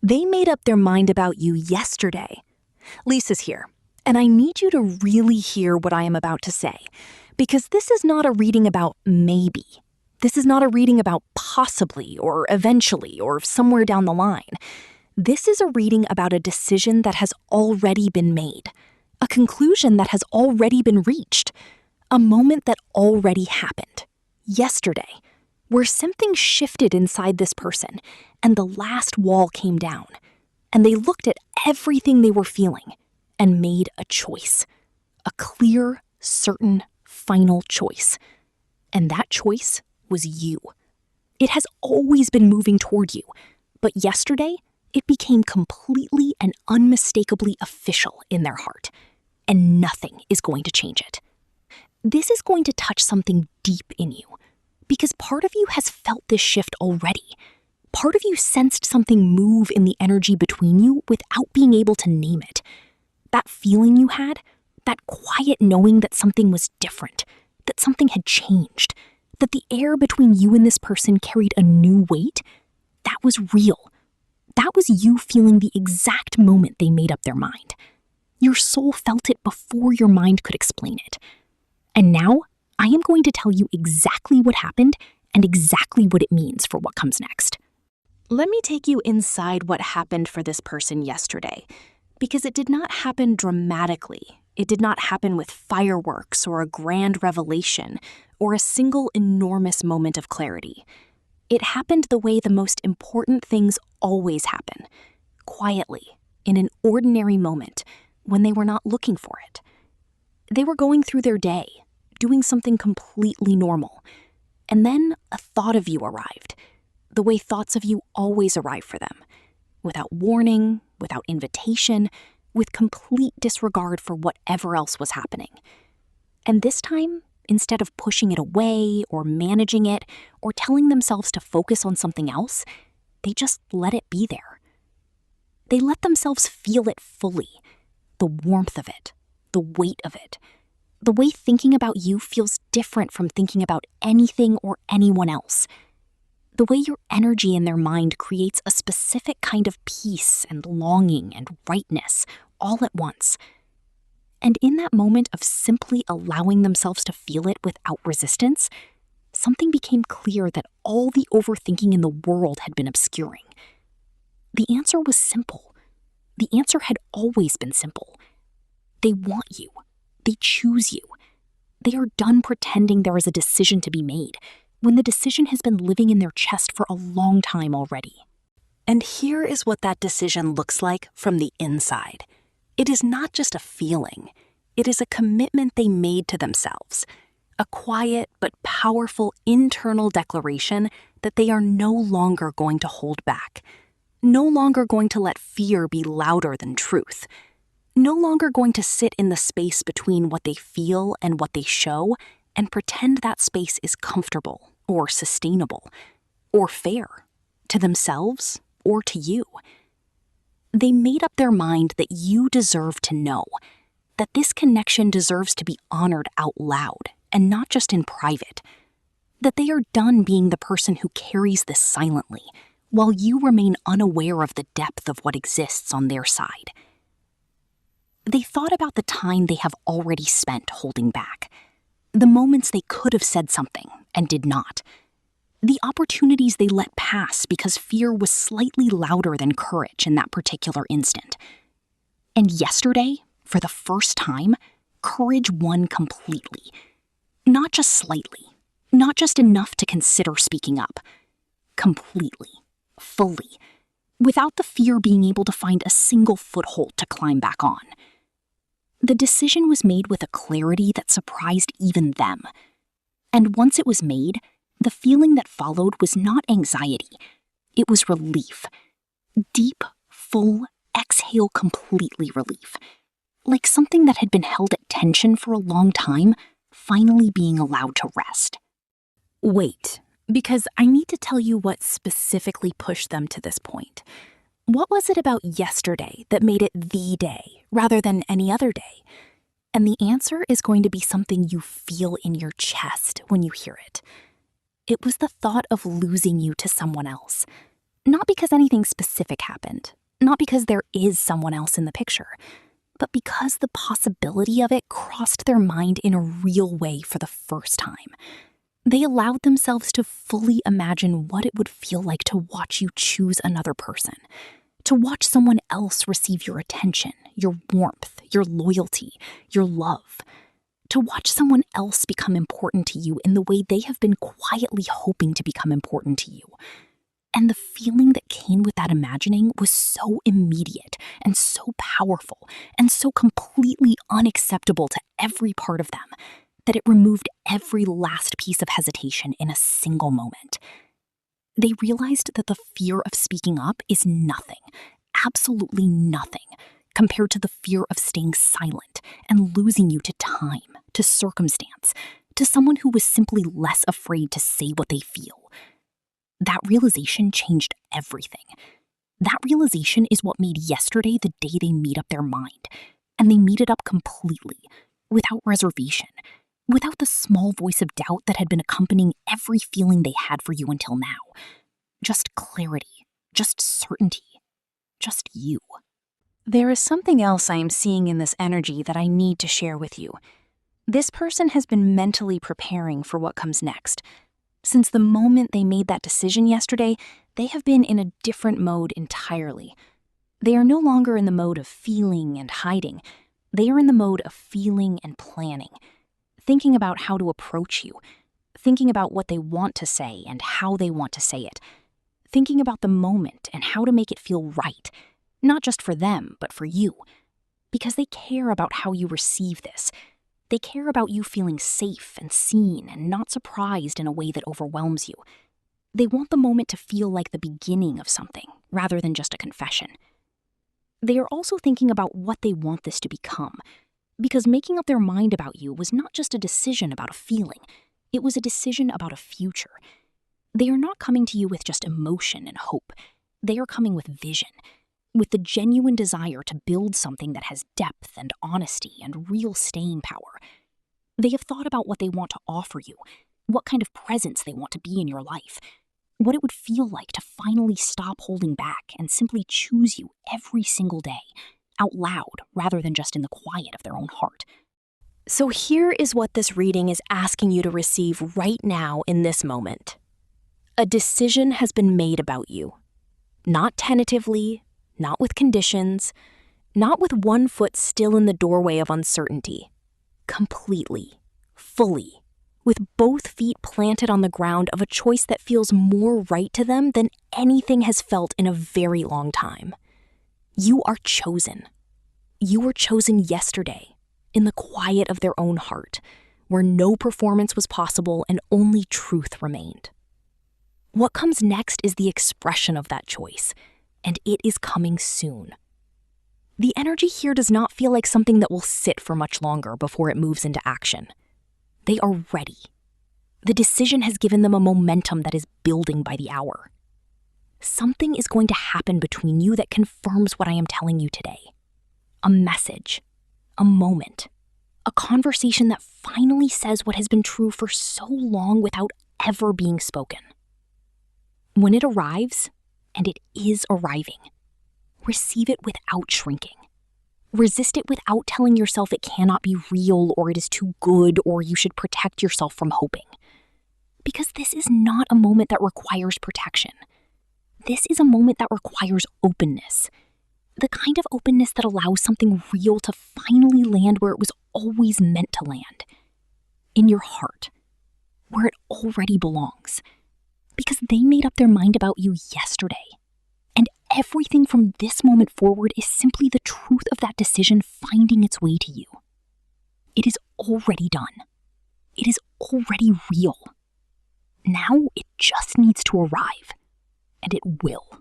They made up their mind about you yesterday. Lisa's here, and I need you to really hear what I am about to say, because this is not a reading about maybe. This is not a reading about possibly or eventually or somewhere down the line. This is a reading about a decision that has already been made, a conclusion that has already been reached, a moment that already happened, yesterday, where something shifted inside this person and the last wall came down, and they looked at everything they were feeling and made a choice, a clear, certain, final choice. And that choice was you. It has always been moving toward you, but yesterday, it became completely and unmistakably official in their heart, and nothing is going to change it. This is going to touch something deep in you, because part of you has felt this shift already. Part of you sensed something move in the energy between you without being able to name it. That feeling you had, that quiet knowing that something was different, that something had changed, that the air between you and this person carried a new weight, that was real. That was you feeling the exact moment they made up their mind. Your soul felt it before your mind could explain it. And now, I am going to tell you exactly what happened and exactly what it means for what comes next. Let me take you inside what happened for this person yesterday, because it did not happen dramatically. It did not happen with fireworks or a grand revelation or a single enormous moment of clarity. It happened the way the most important things always happen, quietly, in an ordinary moment, when they were not looking for it. They were going through their day, doing something completely normal, and then a thought of you arrived, the way thoughts of you always arrive for them, without warning, without invitation, with complete disregard for whatever else was happening. And this time, instead of pushing it away or managing it or telling themselves to focus on something else, they just let it be there. They let themselves feel it fully, the warmth of it, the weight of it, the way thinking about you feels different from thinking about anything or anyone else, the way your energy in their mind creates a specific kind of peace and longing and rightness all at once. And in that moment of simply allowing themselves to feel it without resistance, something became clear that all the overthinking in the world had been obscuring. The answer was simple. The answer had always been simple. They want you. They choose you. They are done pretending there is a decision to be made, when the decision has been living in their chest for a long time already. And here is what that decision looks like from the inside. It is not just a feeling. It is a commitment they made to themselves, a quiet but powerful internal declaration that they are no longer going to hold back, no longer going to let fear be louder than truth, no longer going to sit in the space between what they feel and what they show and pretend that space is comfortable or sustainable or fair to themselves or to you. They made up their mind that you deserve to know, that this connection deserves to be honored out loud and not just in private, that they are done being the person who carries this silently while you remain unaware of the depth of what exists on their side. They thought about the time they have already spent holding back, the moments they could have said something and did not, the opportunities they let pass because fear was slightly louder than courage in that particular instant. And yesterday, for the first time, courage won completely. Not just slightly, not just enough to consider speaking up. Completely, fully, without the fear being able to find a single foothold to climb back on. The decision was made with a clarity that surprised even them. And once it was made, the feeling that followed was not anxiety. It was relief. Deep, full, exhale completely relief. Like something that had been held at tension for a long time, finally being allowed to rest. Wait, because I need to tell you what specifically pushed them to this point. What was it about yesterday that made it the day rather than any other day? And the answer is going to be something you feel in your chest when you hear it. It was the thought of losing you to someone else. Not because anything specific happened, not because there is someone else in the picture, but because the possibility of it crossed their mind in a real way for the first time. They allowed themselves to fully imagine what it would feel like to watch you choose another person, to watch someone else receive your attention, your warmth, your loyalty, your love, to watch someone else become important to you in the way they have been quietly hoping to become important to you. And the feeling that came with that imagining was so immediate and so powerful and so completely unacceptable to every part of them that it removed every last piece of hesitation in a single moment. They realized that the fear of speaking up is nothing, absolutely nothing, compared to the fear of staying silent and losing you to time, to circumstance, to someone who was simply less afraid to say what they feel. That realization changed everything. That realization is what made yesterday the day they made up their mind. And they made it up completely, without reservation, without the small voice of doubt that had been accompanying every feeling they had for you until now. Just clarity, just certainty, just you. There is something else I am seeing in this energy that I need to share with you. This person has been mentally preparing for what comes next. Since the moment they made that decision yesterday, they have been in a different mode entirely. They are no longer in the mode of feeling and hiding. They are in the mode of feeling and planning, thinking about how to approach you, thinking about what they want to say and how they want to say it, thinking about the moment and how to make it feel right, not just for them, but for you, because they care about how you receive this. They care about you feeling safe and seen and not surprised in a way that overwhelms you. They want the moment to feel like the beginning of something, rather than just a confession. They are also thinking about what they want this to become, because making up their mind about you was not just a decision about a feeling, it was a decision about a future. They are not coming to you with just emotion and hope. They are coming with vision, with the genuine desire to build something that has depth and honesty and real staying power. They have thought about what they want to offer you, what kind of presence they want to be in your life, what it would feel like to finally stop holding back and simply choose you every single day, out loud rather than just in the quiet of their own heart. So here is what this reading is asking you to receive right now in this moment. A decision has been made about you. Not tentatively, not with conditions, not with one foot still in the doorway of uncertainty. Completely, fully, with both feet planted on the ground of a choice that feels more right to them than anything has felt in a very long time. You are chosen. You were chosen yesterday, in the quiet of their own heart, where no performance was possible and only truth remained. What comes next is the expression of that choice, and it is coming soon. The energy here does not feel like something that will sit for much longer before it moves into action. They are ready. The decision has given them a momentum that is building by the hour. Something is going to happen between you that confirms what I am telling you today. A message, a moment, a conversation that finally says what has been true for so long without ever being spoken. When it arrives, and it is arriving, receive it without shrinking. Resist it without telling yourself it cannot be real or it is too good or you should protect yourself from hoping. Because this is not a moment that requires protection. This is a moment that requires openness. The kind of openness that allows something real to finally land where it was always meant to land. In your heart, where it already belongs. Because they made up their mind about you yesterday. And everything from this moment forward is simply the truth of that decision finding its way to you. It is already done. It is already real. Now it just needs to arrive. And it will.